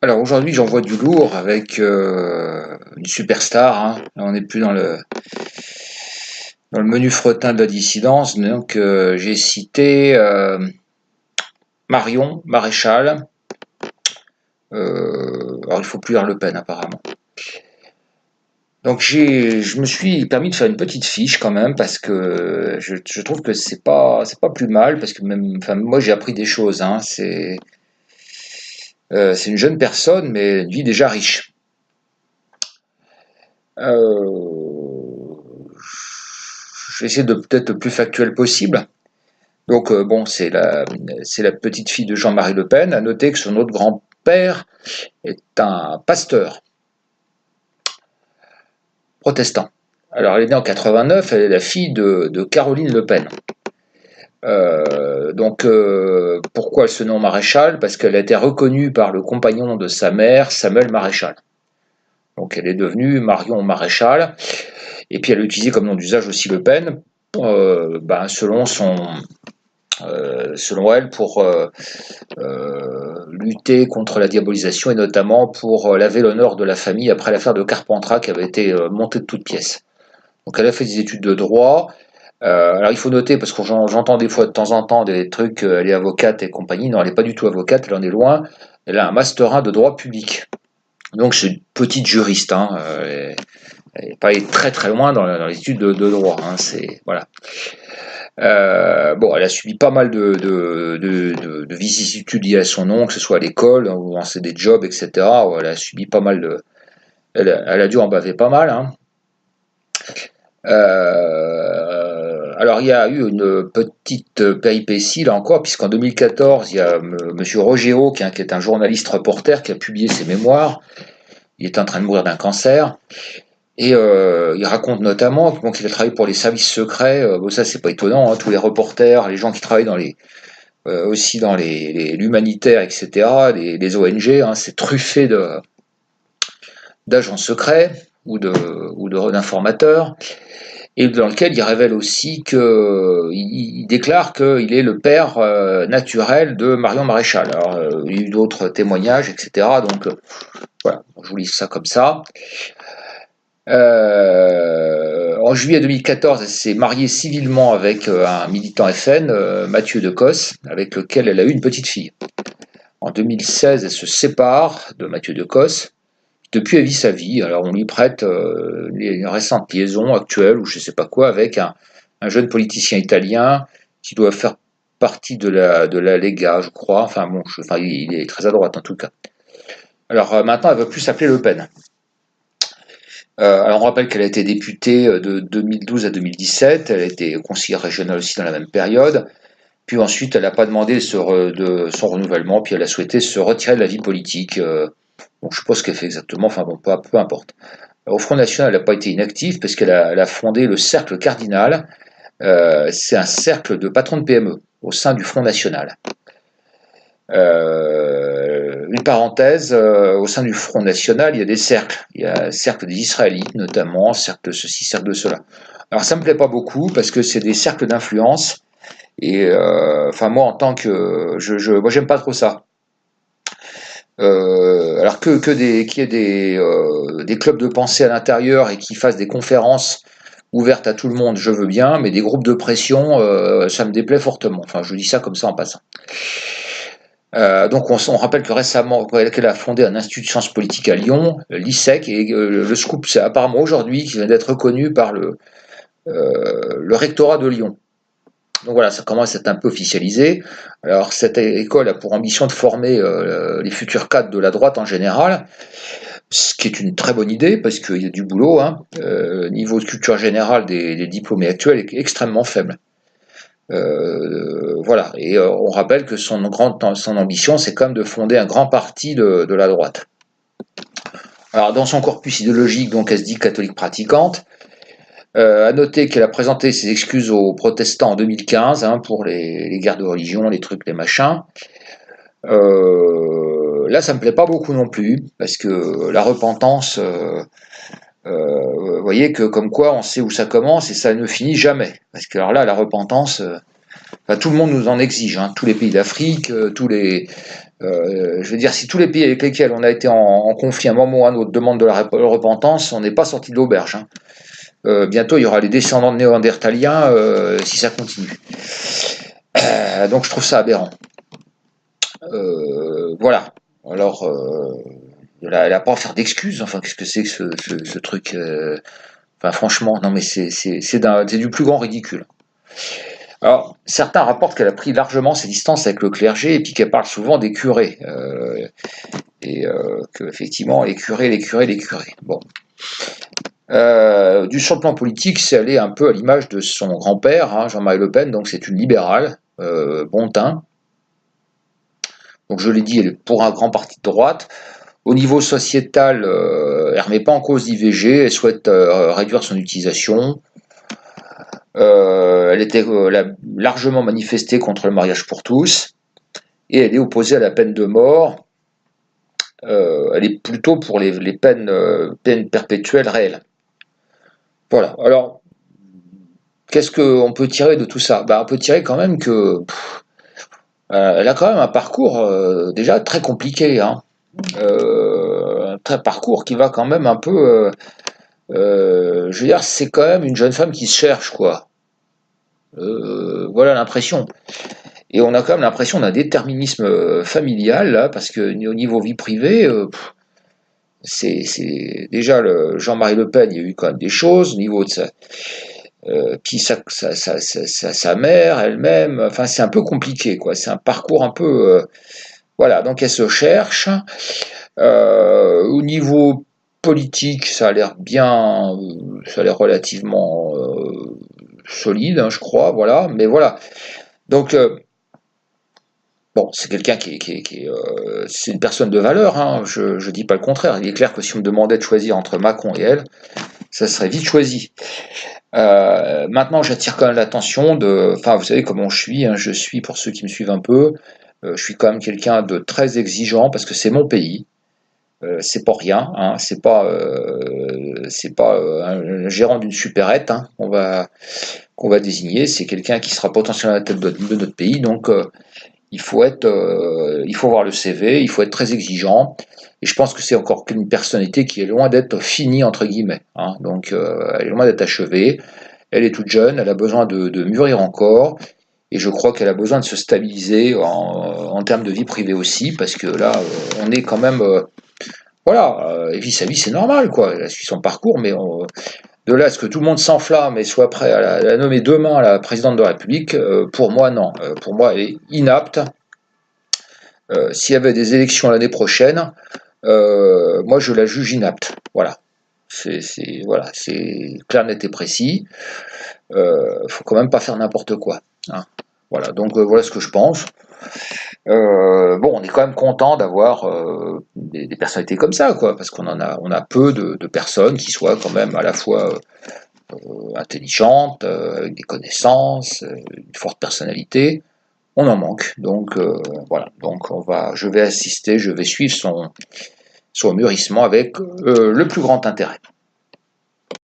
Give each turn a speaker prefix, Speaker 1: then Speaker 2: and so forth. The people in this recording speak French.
Speaker 1: Alors aujourd'hui, j'envoie du lourd avec une superstar, hein. Là, on n'est plus dans le menu fretin de la dissidence. Donc j'ai cité Marion Maréchal. Alors il faut plus lire Le Pen apparemment. Donc je me suis permis de faire une petite fiche quand même parce que je trouve que c'est pas plus mal parce que même, enfin moi j'ai appris des choses, hein. C'est une jeune personne mais une vie déjà riche. Euh, je vais essayer de peut-être le plus factuel possible. Donc bon, c'est la petite fille de Jean-Marie Le Pen. À noter que son autre grand-père est un pasteur protestant. Alors elle est née en 89, elle est la fille de Caroline Le Pen. Pourquoi elle se nomme Maréchal? Parce qu'elle a été reconnue par le compagnon de sa mère, Samuel Maréchal. Donc elle est devenue Marion Maréchal. Et puis elle a utilisé comme nom d'usage aussi Le Pen, selon elle, pour lutter contre la diabolisation et notamment pour laver l'honneur de la famille après l'affaire de Carpentras qui avait été montée de toutes pièces. Donc elle a fait des études de droit. Alors il faut noter, parce que j'entends des fois de temps en temps des trucs, elle est avocate et compagnie. Non, elle n'est pas du tout avocate, elle en est loin. Elle a un master 1 de droit public. Donc c'est une petite juriste, hein. Elle n'est pas allée très très loin dans les études de droit, hein. Voilà. Bon, elle a subi pas mal de vicissitudes liées à son nom, que ce soit à l'école, ou en des jobs, etc. Elle a subi pas mal de. Elle a dû en baver pas mal, hein. Alors il y a eu une petite péripétie là encore, puisqu'en 2014, il y a Monsieur Rogéo, qui est un journaliste reporter, qui a publié ses mémoires. Il est en train de mourir d'un cancer. Et il raconte notamment qu'il a travaillé pour les services secrets. Bon, ça, c'est pas étonnant, hein, tous les reporters, les gens qui travaillent aussi dans l'humanitaire, etc., les ONG, hein, c'est truffé d'agents secrets d'informateurs, et dans lequel il révèle aussi il déclare qu'il est le père naturel de Marion Maréchal. Alors, il y a eu d'autres témoignages, etc. Donc, voilà, je vous lis ça comme ça. En juillet 2014, elle s'est mariée civilement avec un militant FN, Mathieu Decosses, avec lequel elle a eu une petite fille. En 2016, elle se sépare de Mathieu Decosses. Depuis, elle vit sa vie. Alors, on lui prête une récente liaison actuelle, ou je ne sais pas quoi, avec un jeune politicien italien qui doit faire partie de la Lega, je crois. Enfin, bon, il est très à droite en tout cas. Alors, maintenant, elle ne veut plus s'appeler Le Pen. Alors on rappelle qu'elle a été députée de 2012 à 2017, elle a été conseillère régionale aussi dans la même période, puis ensuite elle n'a pas demandé de son renouvellement, puis elle a souhaité se retirer de la vie politique. Bon, je ne sais pas ce qu'elle fait exactement, enfin bon, peu importe. Au Front National, elle n'a pas été inactive parce qu'elle a fondé le Cercle Cardinal. C'est un cercle de patrons de PME au sein du Front National. Une parenthèse, au sein du Front National, il y a des cercles. Il y a le cercle des Israélites notamment, cercle de ceci, cercle de cela. Alors ça me plaît pas beaucoup parce que c'est des cercles d'influence. Et moi en tant que, moi j'aime pas trop ça. Alors qu'il y ait des clubs de pensée à l'intérieur et qui fassent des conférences ouvertes à tout le monde, je veux bien, mais des groupes de pression, ça me déplaît fortement. Enfin, je dis ça comme ça en passant. Donc on rappelle que récemment, qu'elle a fondé un institut de sciences politiques à Lyon, l'ISEC, et le scoop, c'est apparemment aujourd'hui qui vient d'être reconnu par le rectorat de Lyon. Donc voilà, ça commence à être un peu officialisé. Alors cette école a pour ambition de former les futurs cadres de la droite en général, ce qui est une très bonne idée parce qu'il y a du boulot, hein. Niveau de culture générale des diplômés actuels est extrêmement faible. Voilà, et on rappelle que son ambition, c'est quand même de fonder un grand parti de la droite. Alors, dans son corpus idéologique, donc, elle se dit catholique pratiquante. À noter qu'elle a présenté ses excuses aux protestants en 2015, hein, pour les guerres de religion, les trucs, les machins. Là, ça me plaît pas beaucoup non plus, parce que la repentance, vous voyez que comme quoi on sait où ça commence et ça ne finit jamais. Parce que alors là, la repentance, enfin, tout le monde nous en exige, hein, tous les pays d'Afrique, Je veux dire, si tous les pays avec lesquels on a été en conflit à un moment ou à un autre demandent de la repentance, on n'est pas sorti de l'auberge, hein. Bientôt, il y aura les descendants de néandertaliens si ça continue. Donc, je trouve ça aberrant. Voilà. Alors, elle n'a pas à faire d'excuses. Enfin, qu'est-ce que c'est que ce truc enfin, franchement, non, mais c'est du plus grand ridicule. Alors, certains rapportent qu'elle a pris largement ses distances avec le clergé et puis qu'elle parle souvent des curés. Qu'effectivement, les curés. Bon. Sur le plan politique, c'est allé un peu à l'image de son grand-père, hein, Jean-Marie Le Pen, donc c'est une libérale, bon teint. Donc je l'ai dit, elle est pour un grand parti de droite. Au niveau sociétal, elle ne remet pas en cause l'IVG, elle souhaite réduire son utilisation. Elle a largement manifesté contre le mariage pour tous, et elle est opposée à la peine de mort. Elle est plutôt pour les peines perpétuelles réelles. Voilà. Alors, qu'est-ce qu'on peut tirer de tout ça? On peut tirer quand même que elle a quand même un parcours déjà très compliqué, hein. Un parcours qui va quand même un peu. Je veux dire, c'est quand même une jeune femme qui se cherche, quoi. Voilà l'impression. Et on a quand même l'impression d'un déterminisme familial, là, parce que au niveau vie privée, c'est déjà Jean-Marie Le Pen, il y a eu quand même des choses au niveau de ça. Puis sa mère elle-même, enfin c'est un peu compliqué, quoi. C'est un parcours un peu. Voilà, donc elle se cherche. Au niveau politique, ça a l'air bien, ça a l'air relativement solide, hein, je crois, voilà. Mais voilà. Donc, bon, c'est quelqu'un c'est une personne de valeur, hein, je dis pas le contraire. Il est clair que si on me demandait de choisir entre Macron et elle, ça serait vite choisi. Maintenant, j'attire quand même l'attention enfin, vous savez comment je suis, hein, je suis, pour ceux qui me suivent un peu, je suis quand même quelqu'un de très exigeant parce que c'est mon pays. C'est pas rien, hein, c'est pas un gérant d'une supérette, hein, qu'on va désigner, c'est quelqu'un qui sera potentiellement à la tête de notre pays, donc il faut voir le CV, il faut être très exigeant, et je pense que c'est encore une personnalité qui est loin d'être finie entre guillemets, hein, donc elle est loin d'être achevée, elle est toute jeune, elle a besoin de mûrir encore, et je crois qu'elle a besoin de se stabiliser en termes de vie privée aussi, parce que là, on est quand même voilà, et puis sa vie c'est normal, quoi. Elle a suivi son parcours, mais de là à ce que tout le monde s'enflamme et soit prêt à la nommer demain la présidente de la République, pour moi non. Pour moi elle est inapte. S'il y avait des élections l'année prochaine, moi je la juge inapte. Voilà. Voilà, c'est clair, net et précis. Faut quand même pas faire n'importe quoi, hein. Voilà, donc voilà ce que je pense. Bon, on est quand même content d'avoir des personnalités comme ça, quoi, parce on a peu de personnes qui soient quand même à la fois intelligentes, avec des connaissances, une forte personnalité. On en manque, donc voilà. Donc je vais suivre son mûrissement avec le plus grand intérêt.